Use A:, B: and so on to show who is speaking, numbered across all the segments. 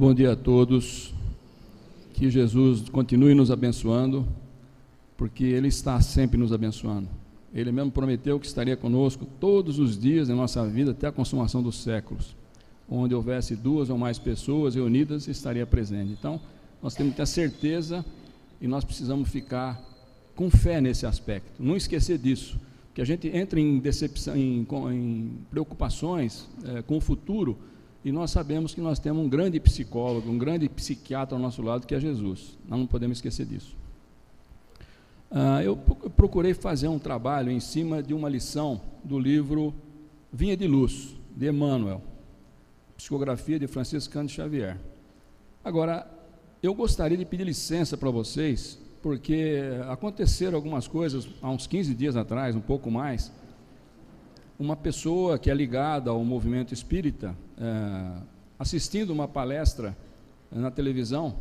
A: Bom dia a todos, que Jesus continue nos abençoando, porque Ele está sempre nos abençoando. Ele mesmo prometeu que estaria conosco todos os dias da nossa vida até a consumação dos séculos. Onde houvesse 2 ou mais pessoas reunidas, estaria presente. Então, nós temos que ter certeza e nós precisamos ficar com fé nesse aspecto, não esquecer disso, que a gente entra em decepção, em preocupações com o futuro, e nós sabemos que nós temos um grande psicólogo, um grande psiquiatra ao nosso lado, que é Jesus. Nós não podemos esquecer disso. Eu procurei fazer um trabalho em cima de uma lição do livro Vinha de Luz, de Emmanuel, psicografia de Francisco Cândido Xavier. Agora, eu gostaria de pedir licença para vocês, porque aconteceram algumas coisas há uns 15 dias atrás, um pouco mais. Uma pessoa que é ligada ao movimento espírita, assistindo uma palestra na televisão,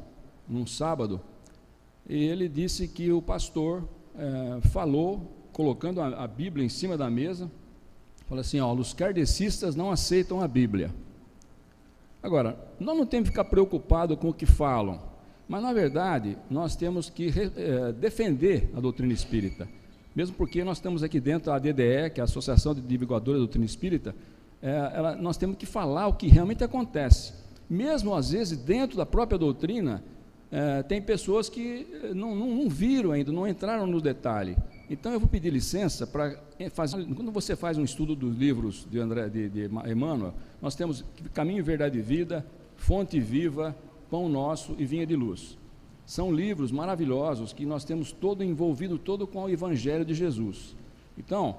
A: num sábado, e ele disse que o pastor falou, colocando a Bíblia em cima da mesa, falou assim: os kardecistas não aceitam a Bíblia. Agora, nós não temos que ficar preocupados com o que falam, mas na verdade nós temos que defender a doutrina espírita, mesmo porque nós estamos aqui dentro da ADDE, que é a Associação de Divulgadores da Doutrina Espírita. Nós temos que falar o que realmente acontece, mesmo às vezes dentro da própria doutrina. Tem pessoas que não viram ainda, não entraram no detalhe. Então eu vou pedir licença para fazer. Quando você faz um estudo dos livros de Emmanuel, nós temos Caminho, Verdade e Vida, Fonte Viva, Pão Nosso e Vinha de Luz. São livros maravilhosos que nós temos todo envolvido todo com o Evangelho de Jesus. Então,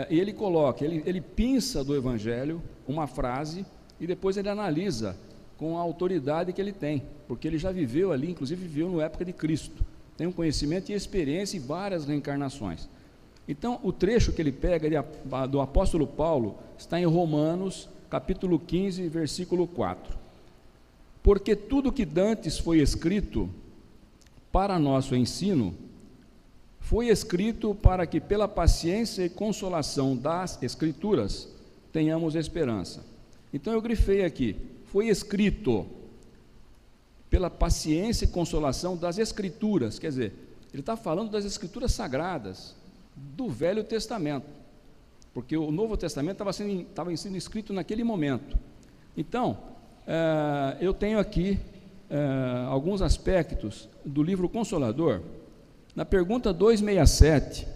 A: ele coloca, ele pinça do Evangelho uma frase e depois ele analisa com a autoridade que ele tem, porque ele já viveu ali, inclusive viveu na época de Cristo, tem um conhecimento e experiência em várias reencarnações. Então, o trecho que ele pega do apóstolo Paulo está em Romanos, capítulo 15, versículo 4. Porque tudo que dantes foi escrito para nosso ensino, foi escrito para que pela paciência e consolação das Escrituras tenhamos esperança. Então eu grifei aqui, foi escrito pela paciência e consolação das Escrituras, quer dizer, ele está falando das Escrituras sagradas, do Velho Testamento, porque o Novo Testamento estava sendo escrito naquele momento. Então, eu tenho aqui alguns aspectos do livro Consolador. Na pergunta 267,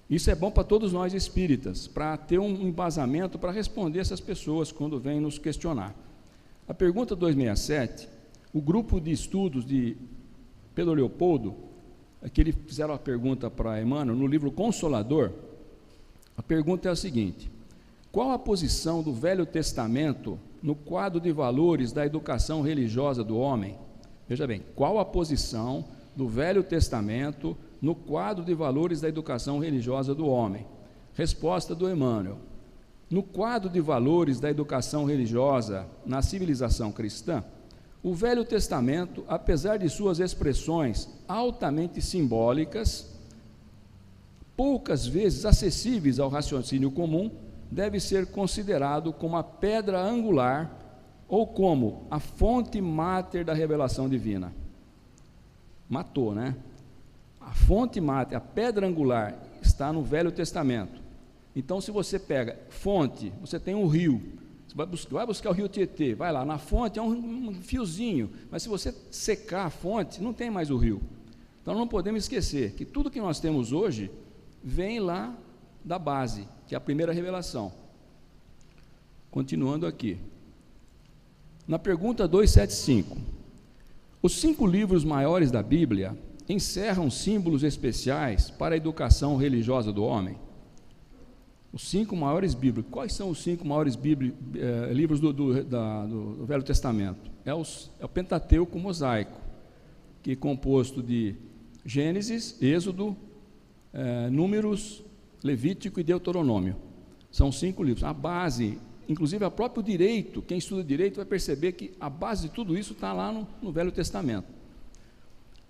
A: isso é bom para todos nós espíritas, para ter um embasamento para responder essas pessoas quando vêm nos questionar. A pergunta 267, o grupo de estudos de Pedro Leopoldo, que eles fizeram a pergunta para Emmanuel, no livro Consolador, a pergunta é a seguinte: qual a posição do Velho Testamento no quadro de valores da educação religiosa do homem? Veja bem, qual a posição do Velho Testamento no quadro de valores da educação religiosa do homem? Resposta do Emmanuel: no quadro de valores da educação religiosa na civilização cristã, o Velho Testamento, apesar de suas expressões altamente simbólicas, poucas vezes acessíveis ao raciocínio comum, deve ser considerado como a pedra angular ou como a fonte máter da revelação divina. Matou, né? A fonte máter, a pedra angular, está no Velho Testamento. Então, se você pega fonte, você tem um rio, você vai buscar o rio Tietê, vai lá, na fonte é um fiozinho, mas se você secar a fonte, não tem mais o rio. Então, não podemos esquecer que tudo que nós temos hoje vem lá da base, que é a primeira revelação. Continuando aqui. Na pergunta 275, os 5 livros maiores da Bíblia encerram símbolos especiais para a educação religiosa do homem? Os 5 maiores Bíblias. Quais são os 5 maiores livros do Velho Testamento? É o Pentateuco mosaico, que é composto de Gênesis, Êxodo, Números, Levítico e Deuteronômio. São 5 livros. A base, inclusive o próprio direito, quem estuda direito vai perceber que a base de tudo isso está lá no Velho Testamento.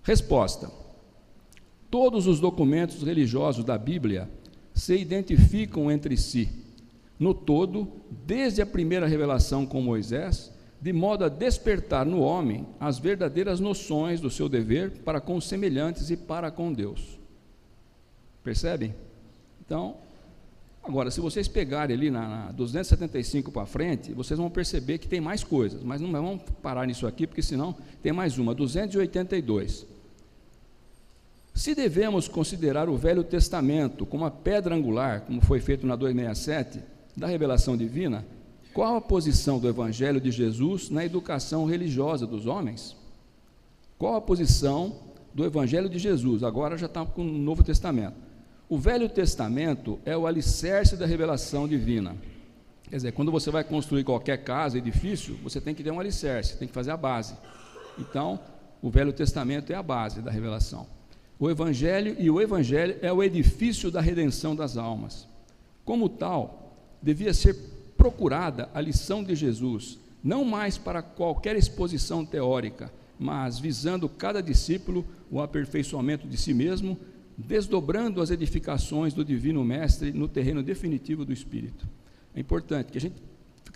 A: Resposta: todos os documentos religiosos da Bíblia se identificam entre si, no todo, desde a primeira revelação com Moisés, de modo a despertar no homem as verdadeiras noções do seu dever para com os semelhantes e para com Deus. Percebem? Então, agora, se vocês pegarem ali na 275 para frente, vocês vão perceber que tem mais coisas, mas não vamos parar nisso aqui, porque senão tem mais uma, 282. Se devemos considerar o Velho Testamento como a pedra angular, como foi feito na 267, da revelação divina, qual a posição do Evangelho de Jesus na educação religiosa dos homens? Qual a posição do Evangelho de Jesus? Agora já está com o Novo Testamento. O Velho Testamento é o alicerce da revelação divina. Quer dizer, quando você vai construir qualquer casa, edifício, você tem que ter um alicerce, tem que fazer a base. Então, o Velho Testamento é a base da revelação. O Evangelho é o edifício da redenção das almas. Como tal, devia ser procurada a lição de Jesus, não mais para qualquer exposição teórica, mas visando cada discípulo o aperfeiçoamento de si mesmo, desdobrando as edificações do Divino Mestre no terreno definitivo do Espírito. É importante, que a gente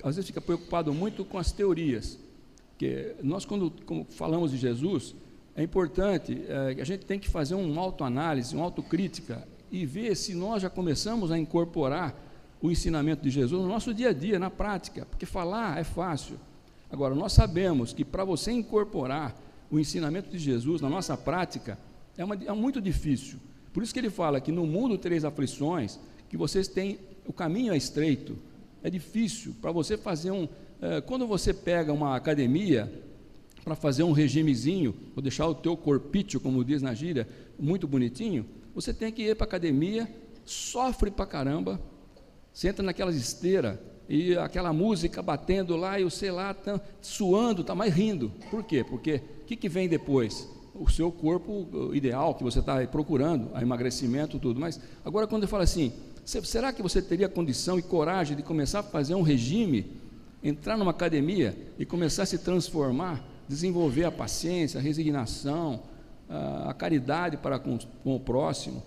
A: às vezes fica preocupado muito com as teorias, que nós quando falamos de Jesus, é importante, a gente tem que fazer uma autoanálise, uma autocrítica, e ver se nós já começamos a incorporar o ensinamento de Jesus no nosso dia a dia, na prática, porque falar é fácil. Agora, nós sabemos que para você incorporar o ensinamento de Jesus na nossa prática, é muito difícil. Por isso que ele fala que no mundo tereis aflições, que vocês têm, o caminho é estreito, é difícil para você fazer quando você pega uma academia para fazer um regimezinho, ou deixar o teu corpício, como diz na gíria, muito bonitinho, você tem que ir para a academia, sofre para caramba, você entra naquelas esteiras, e aquela música batendo lá, e você lá tá suando, está mais rindo. Por quê? Porque o que vem depois? O seu corpo ideal, que você está procurando, a emagrecimento, tudo. Mas agora quando eu falo assim, será que você teria condição e coragem de começar a fazer um regime, entrar numa academia e começar a se transformar, desenvolver a paciência, a resignação, a caridade para com o próximo,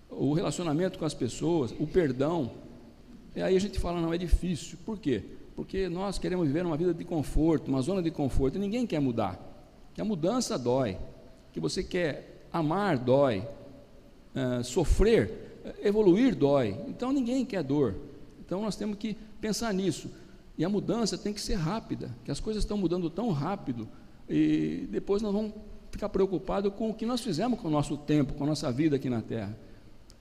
A: o relacionamento com as pessoas, o perdão? E aí a gente fala, não, é difícil. Por quê? Porque nós queremos viver uma vida de conforto, uma zona de conforto, e ninguém quer mudar. E a mudança dói, que você quer amar dói, sofrer, evoluir dói, então ninguém quer dor. Então nós temos que pensar nisso, e a mudança tem que ser rápida, que as coisas estão mudando tão rápido, e depois nós vamos ficar preocupados com o que nós fizemos com o nosso tempo, com a nossa vida aqui na Terra.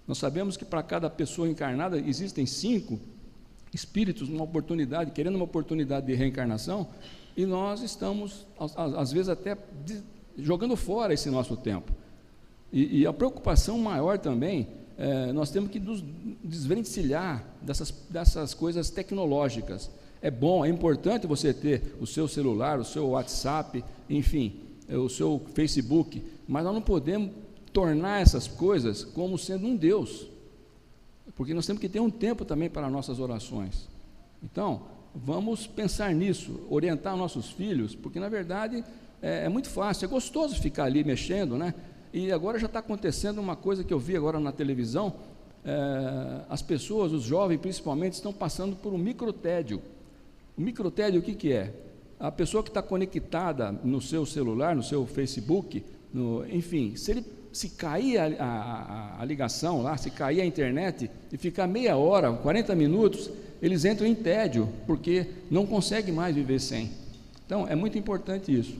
A: Nós sabemos que para cada pessoa encarnada existem 5 espíritos, querendo uma oportunidade de reencarnação, e nós estamos, às vezes, até jogando fora esse nosso tempo. E a preocupação maior também, nós temos que nos desvencilhar dessas coisas tecnológicas. É bom, é importante você ter o seu celular, o seu WhatsApp, enfim, o seu Facebook, mas nós não podemos tornar essas coisas como sendo um Deus, porque nós temos que ter um tempo também para nossas orações. Então, vamos pensar nisso, orientar nossos filhos, porque na verdade é muito fácil, é gostoso ficar ali mexendo, né? E agora já está acontecendo uma coisa que eu vi agora na televisão, as pessoas, os jovens principalmente, estão passando por um microtédio. O microtédio, o que é? A pessoa que está conectada no seu celular, no seu Facebook, enfim, se cair a ligação lá, se cair a internet e ficar meia hora, 40 minutos, eles entram em tédio, porque não conseguem mais viver sem. Então, é muito importante isso.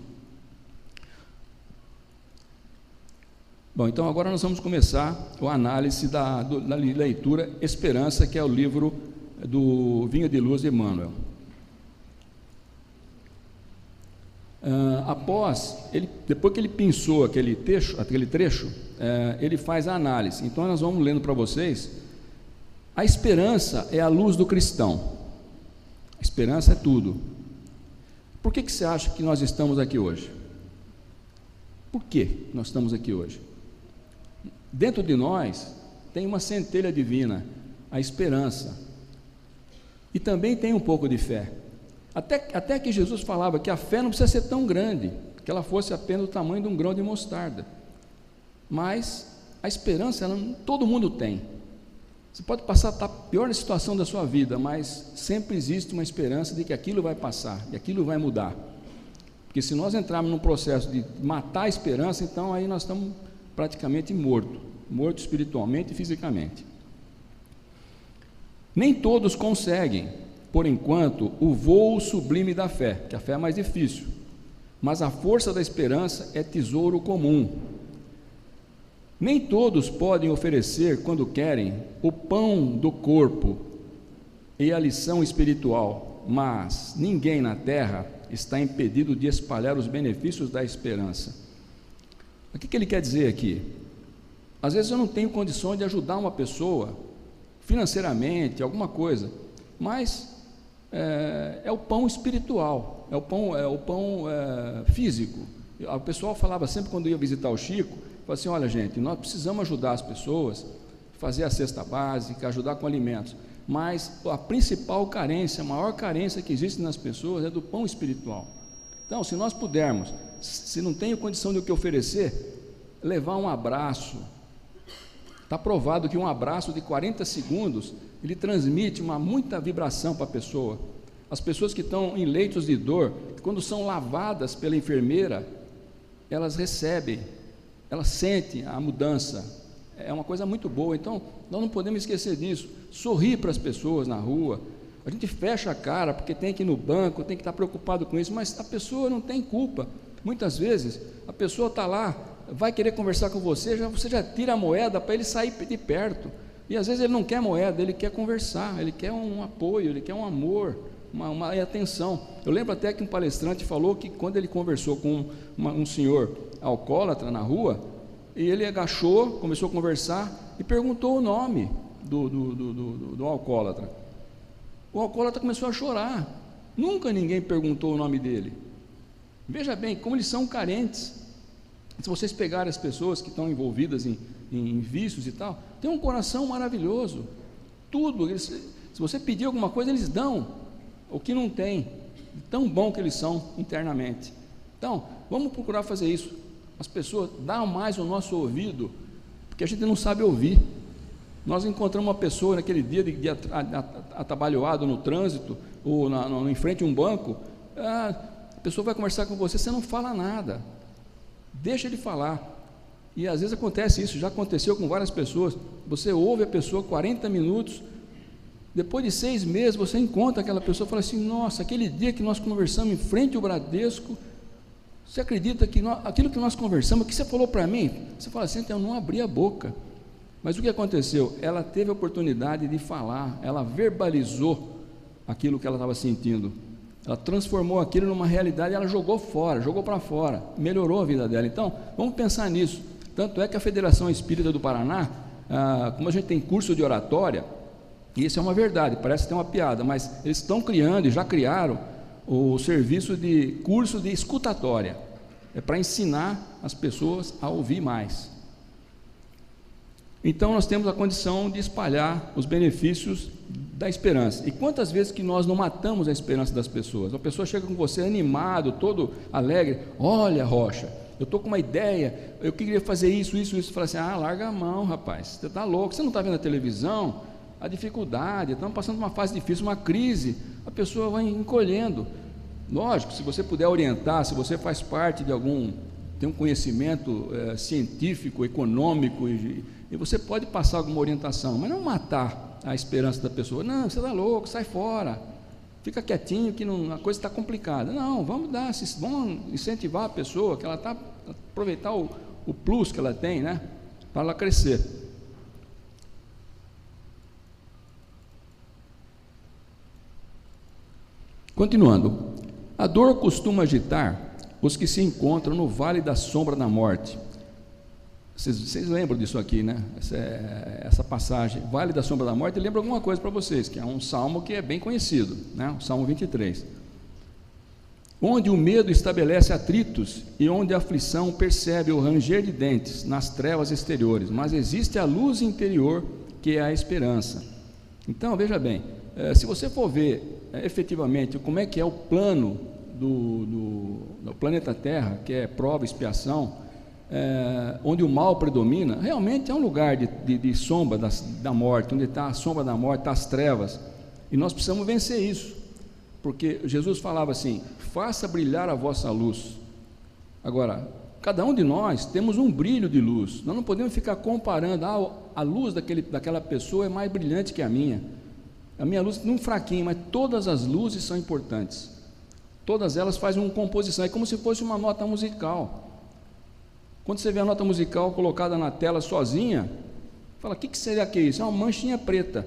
A: Bom, então agora nós vamos começar a análise da leitura Esperança, que é o livro do Vinha de Luz de Emmanuel. Depois que ele pensou aquele trecho, ele faz a análise. Então nós vamos lendo para vocês. A esperança é a luz do cristão. A esperança é tudo. Por que você acha que nós estamos aqui hoje? Por que nós estamos aqui hoje? Dentro de nós tem uma centelha divina, a esperança, e também tem um pouco de fé. Até que Jesus falava que a fé não precisa ser tão grande, que ela fosse apenas do tamanho de um grão de mostarda. Mas a esperança, todo mundo tem. Você pode passar a pior situação da sua vida, mas sempre existe uma esperança de que aquilo vai passar, e aquilo vai mudar. Porque se nós entrarmos num processo de matar a esperança, então aí nós estamos praticamente mortos espiritualmente e fisicamente. Nem todos conseguem, por enquanto, o voo sublime da fé, que a fé é mais difícil, mas a força da esperança é tesouro comum. Nem todos podem oferecer, quando querem, o pão do corpo e a lição espiritual, mas ninguém na terra está impedido de espalhar os benefícios da esperança. O que ele quer dizer aqui? Às vezes eu não tenho condições de ajudar uma pessoa financeiramente, alguma coisa, mas é o pão espiritual, é o pão físico. O pessoal falava sempre, quando ia visitar o Chico, falava assim: olha gente, nós precisamos ajudar as pessoas, fazer a cesta básica, ajudar com alimentos, mas a principal carência, a maior carência que existe nas pessoas é do pão espiritual. Então, se nós pudermos, se não tenho condição de o que oferecer, levar um abraço. Está provado que um abraço de 40 segundos, ele transmite muita vibração para a pessoa. As pessoas que estão em leitos de dor, quando são lavadas pela enfermeira, elas recebem, elas sentem a mudança. É uma coisa muito boa. Então, nós não podemos esquecer disso. Sorrir para as pessoas na rua. A gente fecha a cara porque tem que ir no banco, tem que estar preocupado com isso, mas a pessoa não tem culpa. Muitas vezes, a pessoa está lá, vai querer conversar com você, você já tira a moeda para ele sair de perto. E às vezes ele não quer moeda, ele quer conversar, ele quer um apoio, ele quer um amor, uma atenção. Eu lembro até que um palestrante falou que quando ele conversou com um senhor alcoólatra na rua, e ele agachou, começou a conversar e perguntou o nome do alcoólatra. O alcoólatra começou a chorar. Nunca ninguém perguntou o nome dele. Veja bem como eles são carentes. Se vocês pegarem as pessoas que estão envolvidas em vícios e tal, tem um coração maravilhoso. Tudo, se você pedir alguma coisa, eles dão o que não tem, tão bom que eles são internamente. Então, vamos procurar fazer isso. As pessoas dão mais o nosso ouvido, porque a gente não sabe ouvir. Nós encontramos uma pessoa naquele dia atabalhoado no trânsito, ou em frente a um banco, a pessoa vai conversar com você, você não fala nada, deixa ele falar. E às vezes acontece isso, já aconteceu com várias pessoas. Você ouve a pessoa 40 minutos, depois de 6 meses você encontra aquela pessoa e fala assim: nossa, aquele dia que nós conversamos em frente ao Bradesco, você acredita que aquilo que nós conversamos, o que você falou para mim? Você fala assim: então eu não abri a boca. Mas o que aconteceu? Ela teve a oportunidade de falar, ela verbalizou aquilo que ela estava sentindo, ela transformou aquilo numa realidade, ela jogou para fora, melhorou a vida dela. Então, vamos pensar nisso. Tanto é que a Federação Espírita do Paraná, como a gente tem curso de oratória, e isso é uma verdade, parece ter uma piada, mas eles estão criando e já criaram o serviço de curso de escutatória, é para ensinar as pessoas a ouvir mais. Então nós temos a condição de espalhar os benefícios da esperança. E quantas vezes que nós não matamos a esperança das pessoas? A pessoa chega com você animado, todo alegre: olha, Rocha, eu estou com uma ideia, eu queria fazer isso. Fala assim: larga a mão, rapaz, você está louco, você não está vendo a televisão? A dificuldade, estamos passando uma fase difícil, uma crise. A pessoa vai encolhendo. Lógico, se você puder orientar, se você faz parte de tem um conhecimento científico, econômico, e você pode passar alguma orientação, mas não matar a esperança da pessoa. Não, você está louco, sai fora, fica quietinho que a coisa está complicada. Não, vamos incentivar a pessoa, que ela aproveitar o plus que ela tem, né, para ela crescer. Continuando, a dor costuma agitar os que se encontram no vale da sombra da morte. Vocês lembram disso aqui, né? Essa passagem, Vale da Sombra da Morte, lembra alguma coisa para vocês, que é um salmo que é bem conhecido, né? O Salmo 23. Onde o medo estabelece atritos e onde a aflição percebe o ranger de dentes nas trevas exteriores, mas existe a luz interior, que é a esperança. Então, veja bem, se você for ver efetivamente como é que é o plano do planeta Terra, que é prova e expiação, onde o mal predomina, realmente é um lugar de sombra da morte, onde está a sombra da morte, está as trevas, e nós precisamos vencer isso, porque Jesus falava assim: faça brilhar a vossa luz. Agora, cada um de nós temos um brilho de luz, nós não podemos ficar comparando, a luz daquela pessoa é mais brilhante que a minha luz não fraquinha, mas todas as luzes são importantes, todas elas fazem uma composição, é como se fosse uma nota musical. Quando você vê a nota musical colocada na tela sozinha, fala: o que será que é isso? É uma manchinha preta,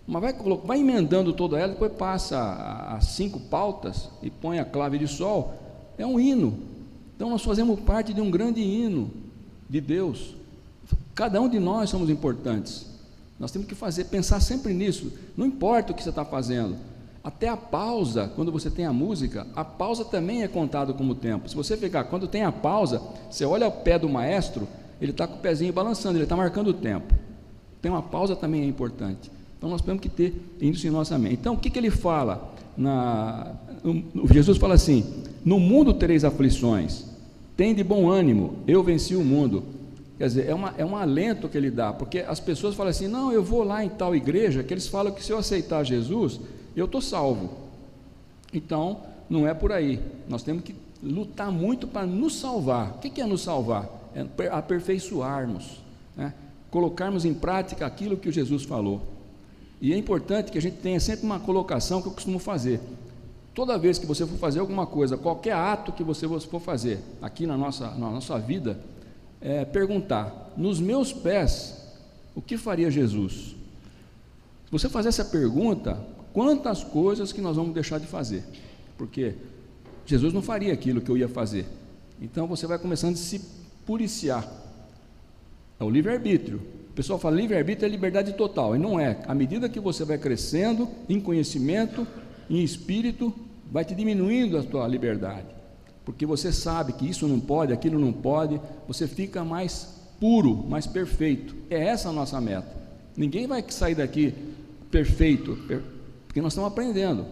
A: mas vai emendando toda ela, depois passa as 5 pautas e põe a clave de sol, é um hino. Então nós fazemos parte de um grande hino de Deus, cada um de nós somos importantes, nós temos que pensar sempre nisso, não importa o que você está fazendo, até a pausa, quando você tem a música, a pausa também é contada como tempo. Se você pegar, quando tem a pausa, você olha o pé do maestro, ele está com o pezinho balançando, ele está marcando o tempo. Então uma pausa também é importante. Então nós temos que ter isso em nossa mente. Então o que ele fala? Jesus fala assim: no mundo tereis aflições, tende bom ânimo, eu venci o mundo. Quer dizer, é um alento que ele dá, porque as pessoas falam assim: não, eu vou lá em tal igreja, que eles falam que se eu aceitar Jesus, eu estou salvo. Então, não é por aí. Nós temos que lutar muito para nos salvar. O que é nos salvar? É aperfeiçoarmos, né? Colocarmos em prática aquilo que Jesus falou. E é importante que a gente tenha sempre uma colocação que eu costumo fazer. Toda vez que você for fazer alguma coisa, qualquer ato que você for fazer aqui na nossa vida, perguntar: nos meus pés, o que faria Jesus? Se você fazer essa pergunta, quantas coisas que nós vamos deixar de fazer, porque Jesus não faria aquilo que eu ia fazer. Então você vai começando a se policiar. É o livre-arbítrio. O pessoal fala: livre-arbítrio é liberdade total, e não é. À medida que você vai crescendo em conhecimento, em espírito, vai te diminuindo a tua liberdade, porque você sabe que isso não pode, aquilo não pode, você fica mais puro, mais perfeito. É essa a nossa meta. Ninguém vai sair daqui perfeito, porque nós estamos aprendendo.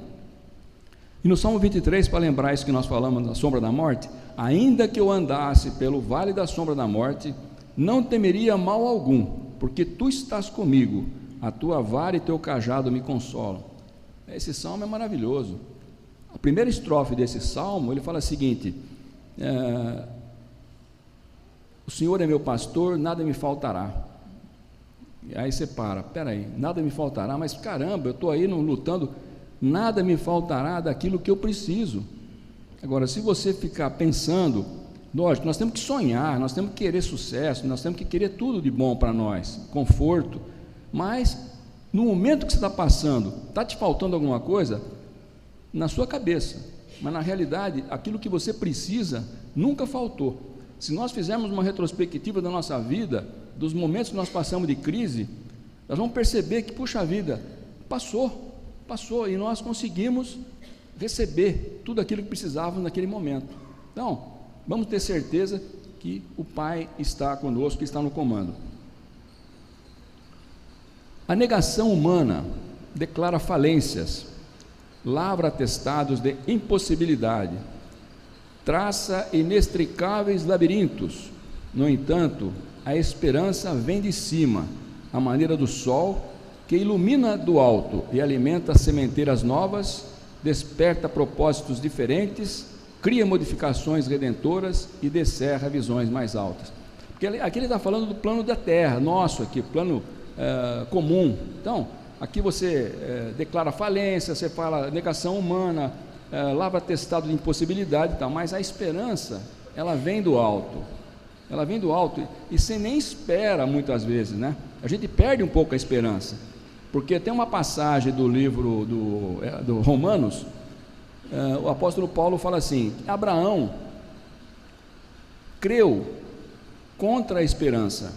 A: E no Salmo 23, para lembrar isso que nós falamos da sombra da morte: ainda que eu andasse pelo vale da sombra da morte, não temeria mal algum, porque tu estás comigo, a tua vara e teu cajado me consolam. Esse salmo é maravilhoso. A primeira estrofe desse salmo, ele fala o seguinte: o Senhor é meu pastor, nada me faltará. E aí você peraí, nada me faltará, mas caramba, eu estou aí lutando, nada me faltará daquilo que eu preciso. Agora, se você ficar pensando, lógico, nós temos que sonhar, nós temos que querer sucesso, nós temos que querer tudo de bom para nós, conforto, mas no momento que você está passando, está te faltando alguma coisa, na sua cabeça, mas na realidade, aquilo que você precisa, nunca faltou. Se nós fizermos uma retrospectiva da nossa vida, dos momentos que nós passamos de crise, nós vamos perceber que, puxa vida, passou, e nós conseguimos receber tudo aquilo que precisávamos naquele momento. Então, vamos ter certeza que o Pai está conosco, que está no comando. A negação humana declara falências, lavra atestados de impossibilidade, traça inextricáveis labirintos. No entanto, a esperança vem de cima, à maneira do sol, que ilumina do alto e alimenta sementeiras novas, desperta propósitos diferentes, cria modificações redentoras e descerra visões mais altas. Porque aqui ele está falando do plano da terra, nosso aqui, plano comum. Então, aqui você declara falência, você fala negação humana, lavra atestado de impossibilidade e tal, mas a esperança, ela vem do alto. Ela vem do alto e você nem espera muitas vezes, né? A gente perde um pouco a esperança, porque tem uma passagem do livro do Romanos, o apóstolo Paulo fala assim: Abraão creu contra a esperança,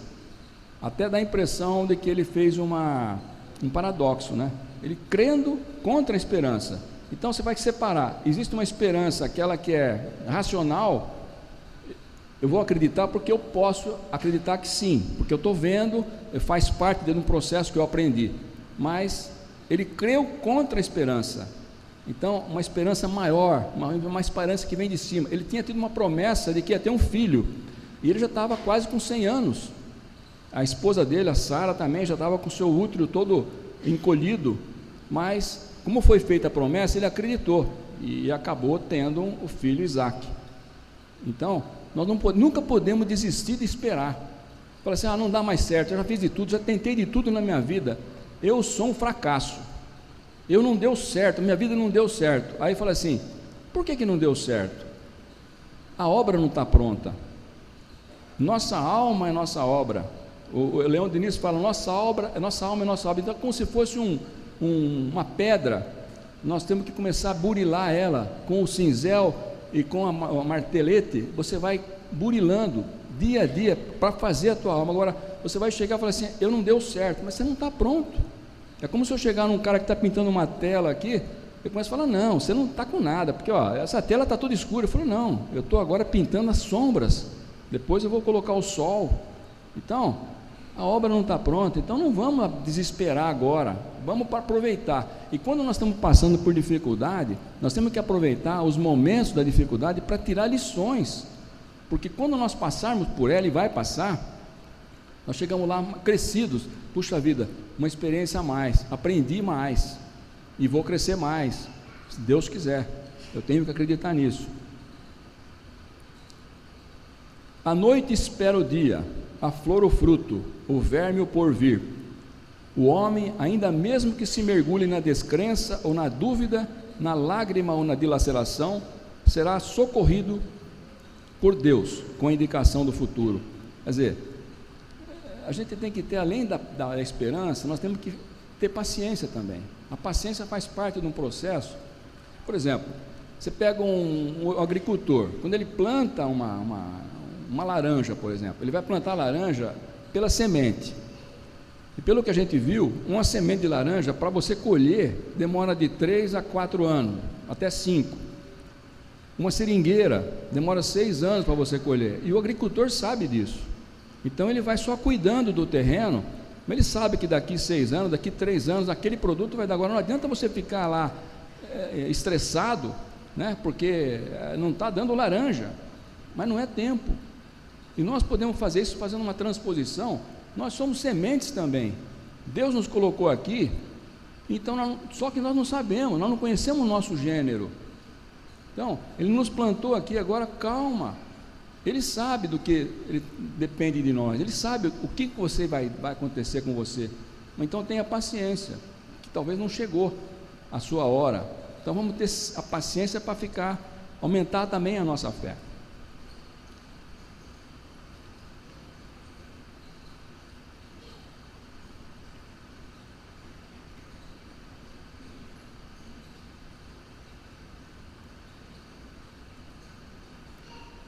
A: até dá a impressão de que ele fez um paradoxo, né? Ele crendo contra a esperança. Então você vai separar, existe uma esperança, aquela que é racional, eu vou acreditar porque eu posso acreditar que sim, porque eu estou vendo, faz parte de um processo que eu aprendi, mas ele creu contra a esperança. Então, uma esperança maior, uma esperança que vem de cima. Ele tinha tido uma promessa de que ia ter um filho, e ele já estava quase com 100 anos. A esposa dele, a Sara, também já estava com o seu útero todo encolhido, mas como foi feita a promessa, ele acreditou e acabou tendo o filho Isaque. Então, nós nunca podemos desistir de esperar. Fala assim, não dá mais certo, eu já fiz de tudo, já tentei de tudo na minha vida, eu sou um fracasso, eu não deu certo, minha vida não deu certo. Aí fala assim, por que não deu certo? A obra não está pronta. Nossa alma é nossa obra. O Leão Diniz fala, nossa alma é nossa obra. Então, como se fosse uma pedra, nós temos que começar a burilar ela com o cinzel e com a martelete. Você vai burilando dia a dia para fazer a tua alma. Agora você vai chegar e falar assim, eu não deu certo, mas você não está pronto. É como se eu chegar num cara que está pintando uma tela aqui, eu começo a falar, não, você não está com nada, porque essa tela está toda escura. Eu falo, não, eu estou agora pintando as sombras, depois eu vou colocar o sol. Então a obra não está pronta, então não vamos desesperar agora, vamos para aproveitar. E quando nós estamos passando por dificuldade, nós temos que aproveitar os momentos da dificuldade para tirar lições, porque quando nós passarmos por ela, e vai passar, nós chegamos lá crescidos. Puxa vida, uma experiência a mais, aprendi mais e vou crescer mais, se Deus quiser. Eu tenho que acreditar nisso. A noite espera o dia, a flor o fruto, o verme o porvir. O homem, ainda mesmo que se mergulhe na descrença ou na dúvida, na lágrima ou na dilaceração, será socorrido por Deus com a indicação do futuro. Quer dizer, a gente tem que ter, além da esperança, nós temos que ter paciência também. A paciência faz parte de um processo. Por exemplo, você pega um agricultor, quando ele planta uma laranja, por exemplo, ele vai plantar a laranja pela semente, e pelo que a gente viu, uma semente de laranja, para você colher, demora de 3 a 4 anos, até 5. Uma seringueira demora 6 anos para você colher, e o agricultor sabe disso. Então ele vai só cuidando do terreno, mas ele sabe que daqui 6 anos, daqui 3 anos, aquele produto vai dar. Agora não adianta você ficar lá estressado, né, porque não está dando laranja, mas não é tempo. E nós podemos fazer isso fazendo uma transposição. Nós somos sementes também. Deus nos colocou aqui, então só que nós não sabemos, nós não conhecemos o nosso gênero. Então, Ele nos plantou aqui, agora calma. Ele sabe do que depende de nós, Ele sabe o que vai acontecer com você. Então tenha paciência, que talvez não chegou a sua hora. Então vamos ter a paciência para aumentar também a nossa fé.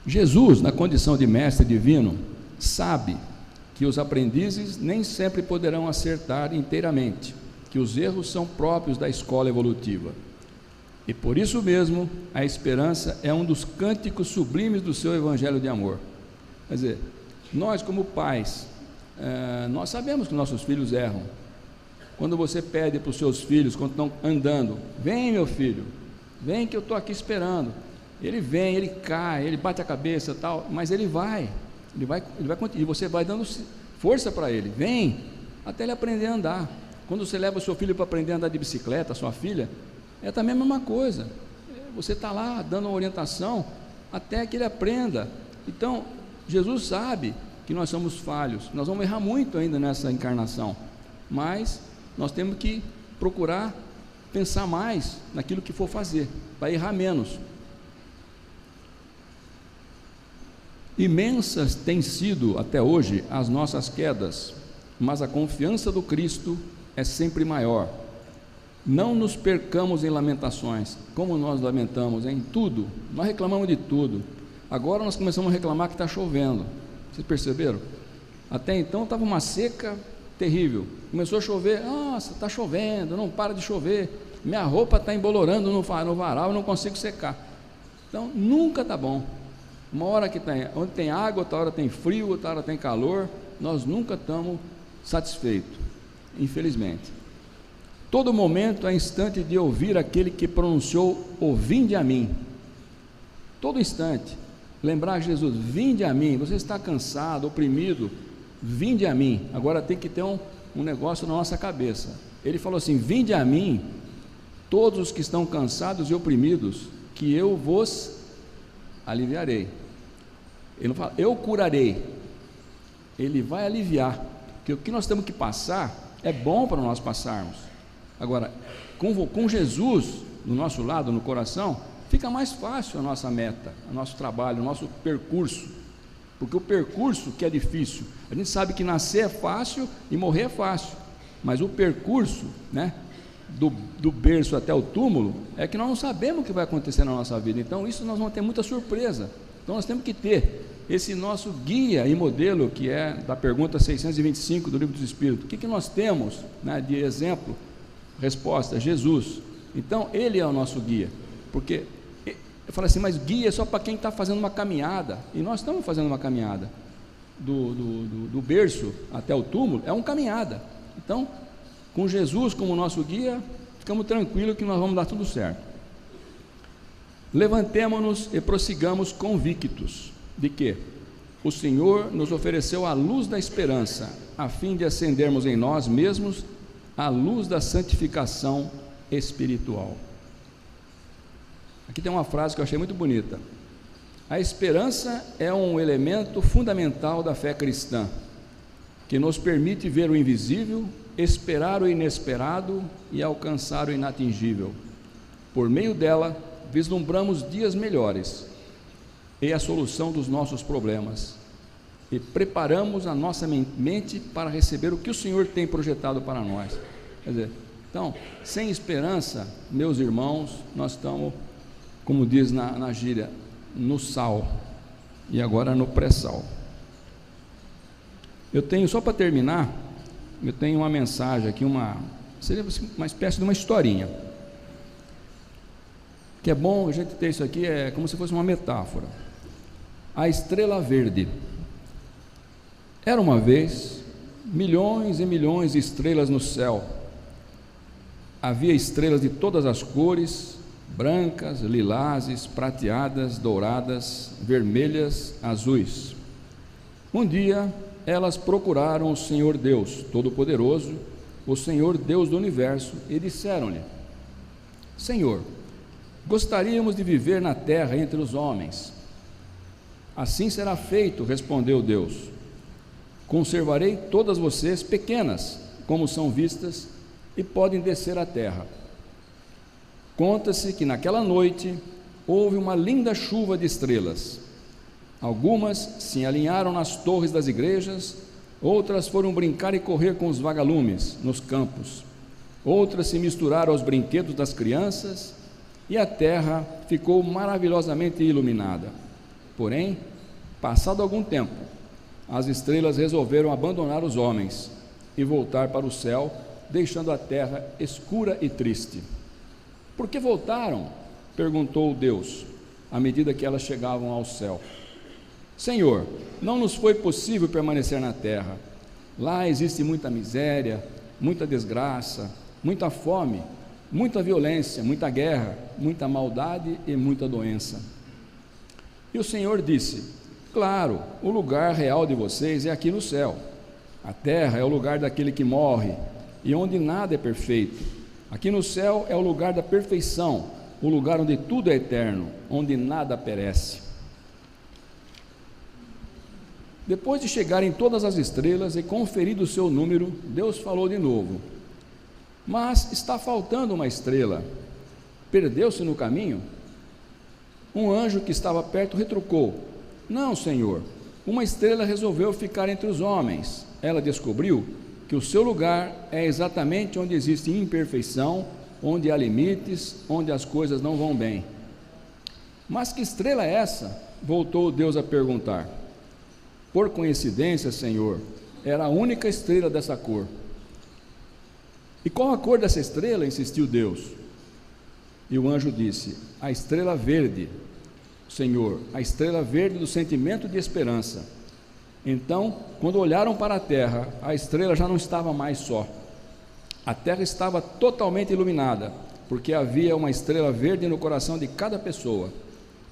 A: Jesus, na condição de mestre divino, sabe que os aprendizes nem sempre poderão acertar inteiramente, que os erros são próprios da escola evolutiva. E por isso mesmo, a esperança é um dos cânticos sublimes do seu evangelho de amor. Quer dizer, nós como pais, nós sabemos que nossos filhos erram. Quando você pede para os seus filhos, quando estão andando, vem meu filho, vem que eu estou aqui esperando. Ele vem, ele cai, ele bate a cabeça tal, mas ele vai e você vai dando força para ele, vem, até ele aprender a andar. Quando você leva o seu filho para aprender a andar de bicicleta, a sua filha, é também a mesma coisa, você está lá dando uma orientação, até que ele aprenda. Então, Jesus sabe que nós somos falhos, nós vamos errar muito ainda nessa encarnação, mas nós temos que procurar pensar mais naquilo que for fazer, para errar menos. Imensas têm sido até hoje as nossas quedas, mas a confiança do Cristo é sempre maior. Não nos percamos em lamentações, como nós lamentamos em tudo, nós reclamamos de tudo. Agora nós começamos a reclamar que está chovendo. Vocês perceberam? Até então estava uma seca terrível, começou a chover, nossa, está chovendo, não para de chover, minha roupa está embolorando no varal, eu não consigo secar. Então nunca está bom. Uma hora onde tem água, outra hora tem frio, outra hora tem calor, nós nunca estamos satisfeitos, infelizmente. Todo momento é instante de ouvir aquele que pronunciou, o vinde a mim. Todo instante. Lembrar Jesus, vinde a mim, você está cansado, oprimido, vinde a mim. Agora tem que ter um negócio na nossa cabeça. Ele falou assim, vinde a mim, todos os que estão cansados e oprimidos, que eu vos aliviarei. Ele não fala, eu curarei. Ele vai aliviar, porque o que nós temos que passar é bom para nós passarmos. Agora, com Jesus do nosso lado, no coração, fica mais fácil a nossa meta, o nosso trabalho, o nosso percurso, porque o percurso que é difícil, a gente sabe que nascer é fácil e morrer é fácil, mas o percurso, né, do berço até o túmulo, é que nós não sabemos o que vai acontecer na nossa vida. Então isso nós vamos ter muita surpresa. Então nós temos que ter esse nosso guia e modelo, que é da pergunta 625 do Livro dos Espíritos. O que nós temos, né, de exemplo? Resposta, Jesus. Então ele é o nosso guia, porque eu falo assim, mas guia é só para quem está fazendo uma caminhada, e nós estamos fazendo uma caminhada do berço até o túmulo, é uma caminhada. Então, com Jesus como nosso guia, ficamos tranquilos que nós vamos dar tudo certo. Levantemo-nos e prossigamos convictos de que o Senhor nos ofereceu a luz da esperança, a fim de acendermos em nós mesmos a luz da santificação espiritual. Aqui tem uma frase que eu achei muito bonita. A esperança é um elemento fundamental da fé cristã, que nos permite ver o invisível, esperar o inesperado e alcançar o inatingível. Por meio dela, vislumbramos dias melhores e a solução dos nossos problemas, e preparamos a nossa mente para receber o que o Senhor tem projetado para nós. Quer dizer, então, sem esperança, meus irmãos, nós estamos, como diz na gíria, no sal, e agora no pré-sal. Eu tenho, só para terminar, eu tenho uma mensagem aqui, seria uma espécie de uma historinha, que é bom a gente ter isso aqui, é como se fosse uma metáfora. A estrela verde. Era uma vez milhões e milhões de estrelas no céu. Havia estrelas de todas as cores, brancas, lilazes, prateadas, douradas, vermelhas, azuis. Um dia elas procuraram o Senhor Deus Todo-Poderoso, o Senhor Deus do Universo, e disseram-lhe: Senhor, gostaríamos de viver na terra entre os homens. Assim será feito, respondeu Deus. Conservarei todas vocês pequenas, como são vistas, e podem descer à terra. Conta-se que naquela noite houve uma linda chuva de estrelas. Algumas se alinharam nas torres das igrejas, outras foram brincar e correr com os vagalumes nos campos, outras se misturaram aos brinquedos das crianças, e a terra ficou maravilhosamente iluminada. Porém, passado algum tempo, as estrelas resolveram abandonar os homens e voltar para o céu, deixando a terra escura e triste. Por que voltaram? Perguntou Deus, à medida que elas chegavam ao céu. Senhor, não nos foi possível permanecer na terra. Lá existe muita miséria, muita desgraça, muita fome, muita violência, muita guerra, muita maldade e muita doença. E o Senhor disse: claro, o lugar real de vocês é aqui no céu. A terra é o lugar daquele que morre e onde nada é perfeito. Aqui no céu é o lugar da perfeição, o lugar onde tudo é eterno, onde nada perece. Depois de chegarem todas as estrelas e conferido o seu número, Deus falou de novo: mas está faltando uma estrela. Perdeu-se no caminho? Um anjo que estava perto retrucou: não, Senhor, uma estrela resolveu ficar entre os homens. Ela descobriu que o seu lugar é exatamente onde existe imperfeição, onde há limites, onde as coisas não vão bem. Mas que estrela é essa? Voltou Deus a perguntar. Por coincidência, Senhor, era a única estrela dessa cor. E qual a cor dessa estrela? Insistiu Deus. E o anjo disse: a estrela verde, Senhor, a estrela verde do sentimento de esperança. Então, quando olharam para a terra, a estrela já não estava mais só. A terra estava totalmente iluminada, porque havia uma estrela verde no coração de cada pessoa.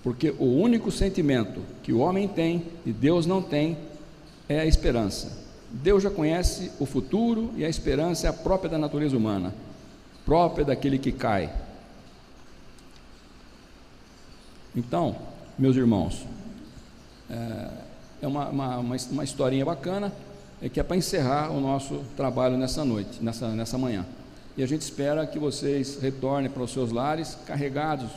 A: porque o único sentimento que o homem tem e Deus não tem é a esperança. Deus já conhece o futuro e a esperança é a própria da natureza humana, própria daquele que cai. Então, meus irmãos, é uma historinha bacana, que é para encerrar o nosso trabalho nessa noite, nessa manhã. E a gente espera que vocês retornem para os seus lares carregados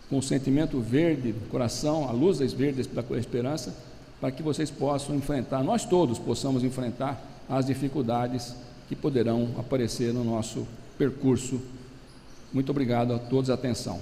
A: com o sentimento verde do coração, a luz verde da esperança, para que vocês possam enfrentar, nós todos possamos enfrentar as dificuldades que poderão aparecer no nosso percurso. Muito obrigado a todos, atenção.